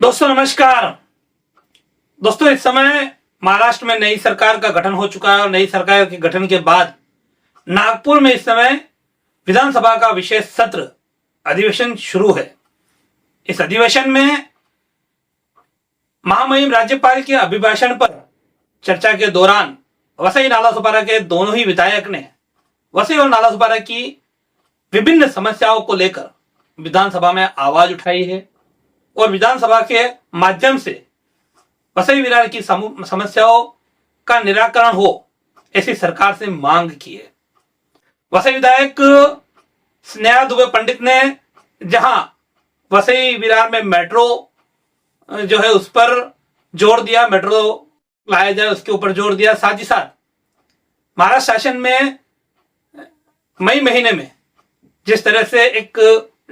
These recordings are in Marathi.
दोस्तों नमस्कार। दोस्तों इस समय महाराष्ट्र में नई सरकार का गठन हो चुका है और नई सरकार के गठन के बाद नागपुर में इस समय विधानसभा का विशेष सत्र अधिवेशन शुरू है। इस अधिवेशन में महामहिम राज्यपाल के अभिभाषण पर चर्चा के दौरान वसई नालासोपारा के दोनों ही विधायक ने वसई और नालासोपारा की विभिन्न समस्याओं को लेकर विधानसभा में आवाज उठाई है और विधानसभा के माध्यम से वसई विरार की समस्याओं का निराकरण हो ऐसी सरकार से मांग की है। वसई विधायक स्नेहा दुबे पंडित ने जहां वसई विरार में मेट्रो जो है उस पर जोर दिया, मेट्रो लाया जाए उसके ऊपर जोर दिया। साथ ही साथ महाराष्ट्र शासन में मई महीने में जिस तरह से एक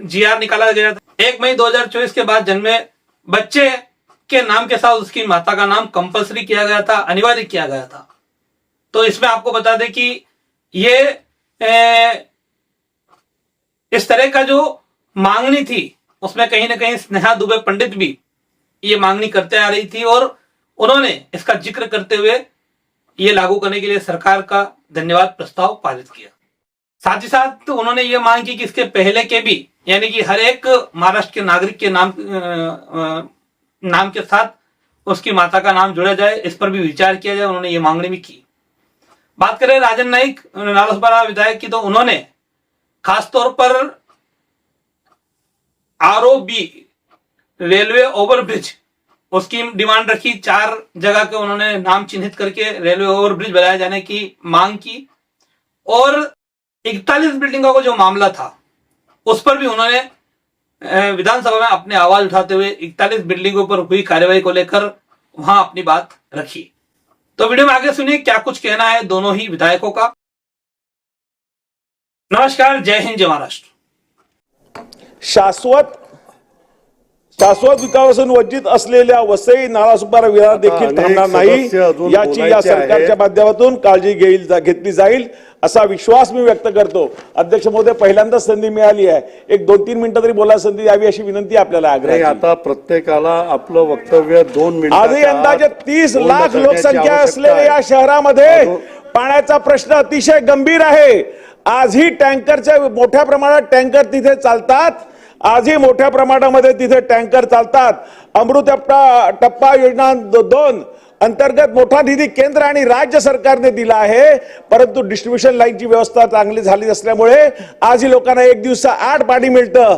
जीआर निकाला गया था, 1 मई 2024 के बाद जन्मे बच्चे के नाम के साथ उसकी माता का नाम कंपलसरी किया गया था, अनिवार्य किया गया था। तो इसमें आपको बता दें कि ये इस तरह का जो मांगनी थी उसमें कहीं ना कहीं स्नेहा दुबे पंडित भी ये मांगनी करते आ रही थी और उन्होंने इसका जिक्र करते हुए ये लागू करने के लिए सरकार का धन्यवाद प्रस्ताव पारित किया। साथ ही साथ उन्होंने ये मांग की कि इसके पहले के भी यानी कि हर एक महाराष्ट्र के नागरिक के नाम के साथ उसकी माता का नाम जोड़ा जाए, इस पर भी विचार किया जाए। उन्होंने ये मांगनी भी की। बात करें राजन नाईक नालासोपारा विधायक की, तो उन्होंने खासतौर पर आरओबी रेलवे ओवरब्रिज उसकी डिमांड रखी। 4 जगह के उन्होंने नाम चिन्हित करके रेलवे ओवरब्रिज बनाए जाने की मांग की और 41 बिल्डिंगों का जो मामला था उस पर भी उन्होंने विधानसभा में अपनी आवाज उठाते हुए 41 बिल्डिंगों पर हुई कार्यवाही को लेकर वहां अपनी बात रखी। तो वीडियो में आगे सुनिए क्या कुछ कहना है दोनों ही विधायकों का। नमस्कार, जय हिंद, जय महाराष्ट्र। शाश्वत विकासापासून वंचित असलेल्या वसई नालासोपारा विरार देखील थांबणार नाही याची या सरकारच्या माध्यमातून काळजी घेतली जाईल असा विश्वास मी व्यक्त करतो। अध्यक्ष महोदय, पहिल्यांदा संधी मिळाली आहे, एक 2-3 मिनिटं तरी बोलायला संधी द्यावी अशी विनंती आपल्याला आग्रह। आता प्रत्येकाला आपलं वक्तव्य 2 मिनिटं। आजही अंदाजे 30 लाख लोकसंख्या असलेल्या या शहरामध्ये पाण्याचा प्रश्न अतिशय गंभीर आहे। आजही टँकरचे मोठ्या प्रमाणात टँकर तिथे चालतात, आजही मोठ्या प्रमाणामध्ये तिथे टँकर चालतात। अमृत टप्पा योजना 2 अंतर्गत मोठा निधी केंद्र आणि राज्य सरकारने दिला आहे, परंतु डिस्ट्रीब्युशन लाईनची व्यवस्था चांगली झाली नसल्यामुळे आजही लोकांना एक दिवसा 8 पाणी मिळतं।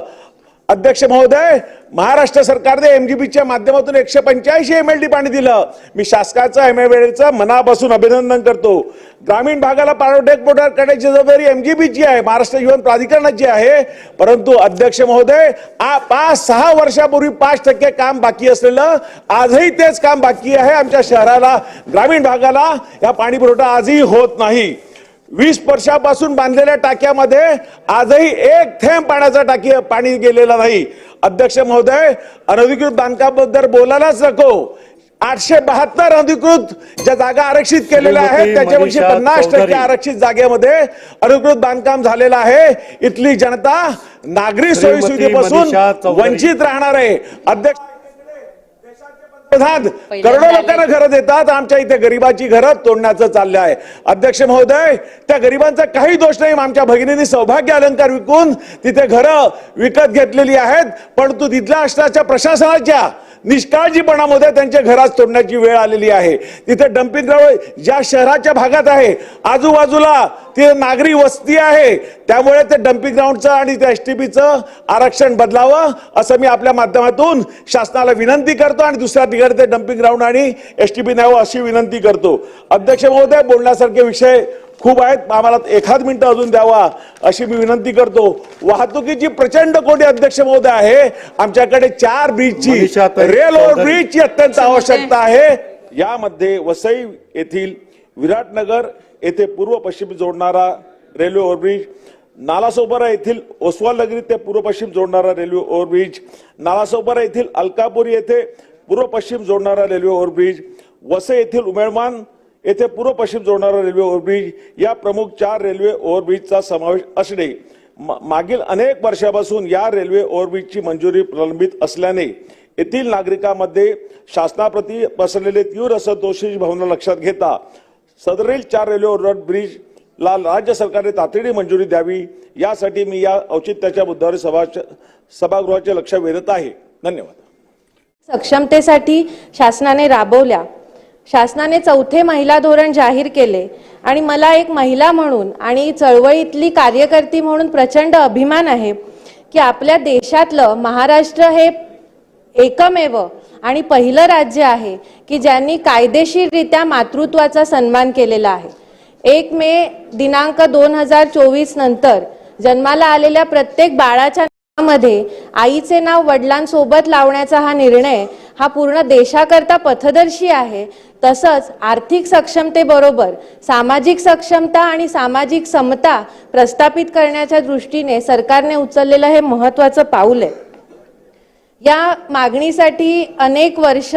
अध्यक्ष महोदय, महाराष्ट्र सरकारने एमजीबीच्या माध्यमातून 185 एमएलडी पाणी दिलं। मी शासकाचं एमएलडीचं मनापासून अभिनंदन करतो। ग्रामीण भागाला पाणीपुरवठा करण्याची जबाबदारी एमजीबीची आहे, महाराष्ट्र जीवन प्राधिकरणाची आहे, परंतु अध्यक्ष महोदय 5-6 वर्षापूर्वी 5% काम बाकी असलेलं आजही तेच काम बाकी आहे। आमच्या शहराला, ग्रामीण भागाला या पाणीपुरवठा आजही होत नाही। 20 वर्षापासून बांधलेल्या टाक्यामध्ये आजही एक थेंब पाणी गेलेलं नाही। अध्यक्ष महोदय, अनधिकृत बांधकामाबद्दल बोलायलाच नको। 872 अधिकृत ज्या जागा आरक्षित केलेल्या आहेत त्याच्यापेक्षा 50% आरक्षित जागेमध्ये अनधिकृत बांधकाम झालेलं आहे। इथली जनता नागरी सोयी सुविधेपासून वंचित राहणार आहे। अध्यक्ष प्रधान करोडो लोकांना घरं देतात, आमच्या इथे गरिबाची घरं तोडण्याचं चाललं आहे। अध्यक्ष महोदय, त्या गरिबांचा काही दोष नाही। आमच्या भगिनींनी सौभाग्य अलंकार विकून तिथे घरं विकत घेतलेली आहेत, परंतु तिथल्या असल्याच्या प्रशासनाच्या निष्काळजीपणामध्ये त्यांच्या घरात तोडण्याची वेळ आलेली आहे। तिथे डम्पिंग ग्राउंड ज्या शहराच्या भागात आहे, आजूबाजूला ते नागरी वस्ती आहे, त्यामुळे ते डम्पिंग ग्राउंडचं आणि त्या एसटीपीचं आरक्षण बदलावं असं मी आपल्या माध्यमातून शासनाला विनंती करतो आणि दुसऱ्या ठिकाणी ते डम्पिंग ग्राउंड आणि एसटीपी न्यावं अशी विनंती करतो। अध्यक्ष महोदय, बोलण्यासारखे विषय खूप आहेत, आम्हाला 1 मिनिट अजून द्यावा अशी मी विनंती करतो। वाहतुकीची प्रचंड कोंडी अध्यक्ष महोदय आहे। आमच्याकडे 4 ब्रिजची रेल ओव्हरब्रिजची अत्यंत आवश्यकता आहे। यामध्ये वसई येथील विराटनगर येथे पूर्व पश्चिम जोडणारा रेल्वे ओव्हरब्रिज, नालासोपारा येथील ओसवाल नगरी ते पूर्व पश्चिम जोडणारा रेल्वे ओव्हरब्रिज, नालासोपारा येथील अलकापुरी येथे पूर्व पश्चिम जोडणारा रेल्वे ओव्हरब्रिज, वसई येथील उमेडमान येथे पूर्व पश्चिम जोडणारा रेल्वे ओव्हरब्रिज या प्रमुख 4 रेल्वे ओव्हरब्रिजचा समावेश असणे मागील अनेक वर्षापासून या रेल्वे ओव्हरब्रिजची मंजुरी प्रलंबित असल्याने येथील नागरिकांमध्ये शासनाप्रती पसरलेले तीव्र असंतोषाची भावना लक्षात घेता सदरील 4 रेल्वे ओव्हरब्रिज ब्रिजला राज्य सरकारने तातडीने मंजुरी द्यावी यासाठी मी या औचित्याच्या मुद्द्यावर सभागृहाचे लक्ष वेधत आहे. धन्यवाद. सक्षमतेसाठी शासनाने राबवल्या. शासनाने 4थे महिला धोरण जाहीर केले आणि मला एक महिला म्हणून आणि चळवळीतली कार्यकर्ती म्हणून प्रचंड अभिमान आहे की आपल्या देशातलं महाराष्ट्र हे एकमेव आणि पहिलं राज्य आहे की ज्यांनी कायदेशीररित्या मातृत्वाचा सन्मान केलेला आहे. 1 मे दिनांक 2024 नंतर जन्माला आलेल्या प्रत्येक बाळाच्या नावामध्ये आईचे नाव वडिलांसोबत लावण्याचा हा निर्णय हा पूर्ण देशाकरता पथदर्शी आहे. तसंच आर्थिक सक्षमतेबरोबर सामाजिक सक्षमता आणि सामाजिक समता प्रस्थापित करण्याच्या दृष्टीने सरकारने उचललेलं हे महत्त्वाचं पाऊल आहे. या मागणीसाठी अनेक वर्ष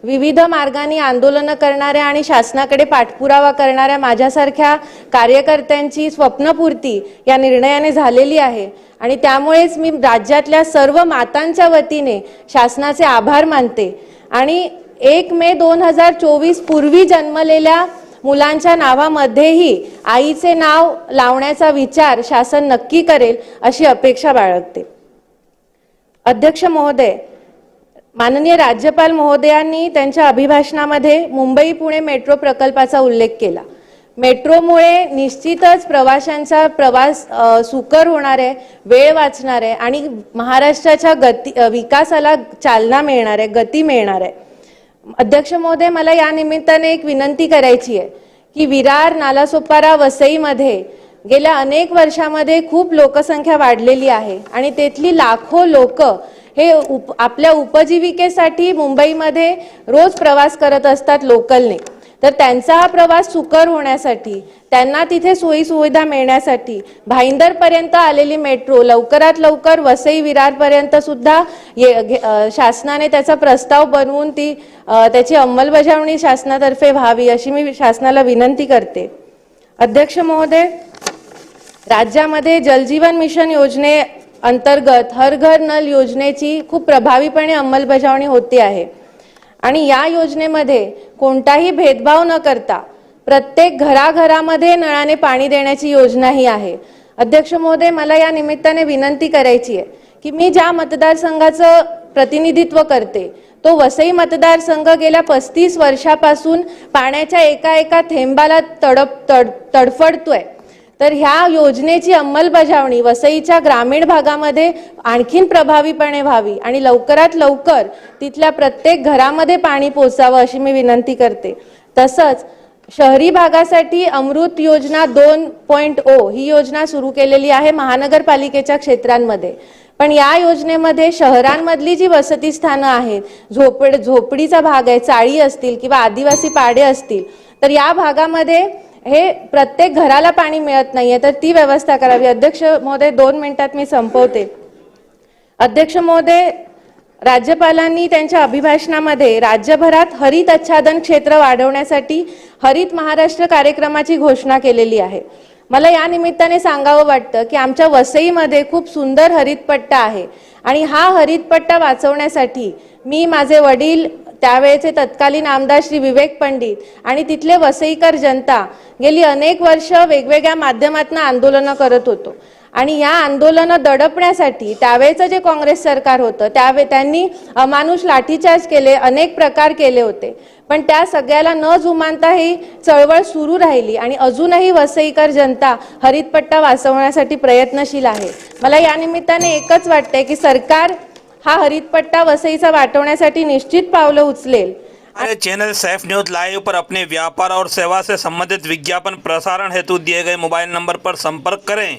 विविध मार्गांनी आंदोलनं करणाऱ्या आणि शासनाकडे पाठपुरावा करणाऱ्या माझ्यासारख्या कार्यकर्त्यांची स्वप्नपूर्ती या निर्णयाने झालेली आहे आणि त्यामुळेच मी राज्यातल्या सर्व मातांच्या वतीने शासनाचे आभार मानते आणि 1 मे 2024 पूर्वी जन्मलेल्या मुलांच्या नावामध्येही आईचे नाव लावण्याचा विचार शासन नक्की करेल अशी अपेक्षा बाळगते. अध्यक्ष महोदय, माननीय राज्यपाल महोदयांनी त्यांच्या अभिभाषणामध्ये मुंबई पुणे मेट्रो प्रकल्पाचा उल्लेख केला. मेट्रोमुळे निश्चितच प्रवाशांचा प्रवास सुकर होणार आहे, वेळ वाचणार आहे आणि महाराष्ट्राच्या विकासाला चालना मिळणार आहे, गती मिळणार आहे. अध्यक्ष महोदय, मला या निमित्ताने एक विनंती करायची आहे की विरार, नालासोपारा, वसईमध्ये गेल्या अनेक वर्षामध्ये खूप लोकसंख्या वाढलेली आहे आणि तेथली लाखो लोक हे आपल्या उपजीविकेसाठी मुंबईमध्ये रोज प्रवास करत असतात लोकलने. तर त्यांचा हा प्रवास सुकर होण्यासाठी, त्यांना तिथे सोयी सुविधा मिळण्यासाठी भाईंदरपर्यंत आलेली मेट्रो लवकरात लवकर वसई विरारपर्यंत सुद्धा शासनाने त्याचा प्रस्ताव बनवून त्याची अंमलबजावणी शासनातर्फे व्हावी अशी मी शासनाला विनंती करते. अध्यक्ष महोदय, राज्यामध्ये जलजीवन मिशन योजने अंतर्गत हर घर नल योजनेची खूप प्रभावीपणे अंमलबजावणी होते आहे आणि या योजनेमध्ये कोणताही भेदभाव न करता प्रत्येक घराघरामध्ये नळाने पाणी देण्याची योजना ही आहे. अध्यक्ष महोदय, मला या निमित्ताने विनंती करायची आहे की मी ज्या मतदारसंघाचं प्रतिनिधित्व करते तो वसई मतदारसंघ गेल्या 35 वर्षापासून पाण्याच्या एका थेंबाला तडफडतोय. तर ह्या योजनेची अंमलबजावणी वसईच्या ग्रामीण भागामध्ये आणखीन प्रभावीपणे व्हावी आणि लवकरात लवकर तिथल्या प्रत्येक घरामध्ये पाणी पोचावं अशी मी विनंती करते. तसंच शहरी भागासाठी अमृत योजना 2.0 ही योजना सुरू केलेली आहे महानगरपालिकेच्या क्षेत्रांमध्ये. पण या योजनेमध्ये शहरांमधली जी वसती स्थानं आहेत, झोपडीचा भाग आहे, चाळी असतील किंवा आदिवासी पाडे असतील, तर या भागामध्ये हे प्रत्येक घराला पाणी मिळत नाहीये, तर ती व्यवस्था करावी. अध्यक्ष महोदय, 2 मिनिटात मी संपवते. अध्यक्ष महोदय, राज्यपालांनी त्यांच्या अभिभाषणामध्ये राज्यभरात हरित आच्छादन क्षेत्र वाढवण्यासाठी हरित महाराष्ट्र कार्यक्रमाची घोषणा केलेली आहे. मला या निमित्ताने सांगावं वाटतं की आमच्या वसईमध्ये खूप सुंदर हरितपट्टा आहे आणि हा हरितपट्टा वाचवण्यासाठी मी, माझे वडील, त्यावेळेचे तत्कालीन आमदार श्री विवेक पंडित आणि तिथले वसईकर जनता गेली अनेक वर्ष वेगवेगळ्या माध्यमातून आंदोलनं करत होतो आणि या आंदोलनं दडपण्यासाठी त्यावेळेचं जे काँग्रेस सरकार होतं त्यांनी अमानुष लाठीचार्ज केले, अनेक प्रकार केले होते. पण त्या सगळ्याला न जुमानता ही चळवळ सुरू राहिली आणि अजूनही वसईकर जनता हरितपट्टा वाचवण्यासाठी प्रयत्नशील आहे. मला या निमित्ताने एकच वाटतंय की सरकार हा हरितपट्टा वसईचा वाटवण्यासाठी निश्चित पावलं उचलेल. हमारे चैनल सैफ न्यूज लाइव पर अपने व्यापार और सेवा से संबंधित विज्ञापन प्रसारण हेतु दिए गए मोबाइल नंबर पर संपर्क करें.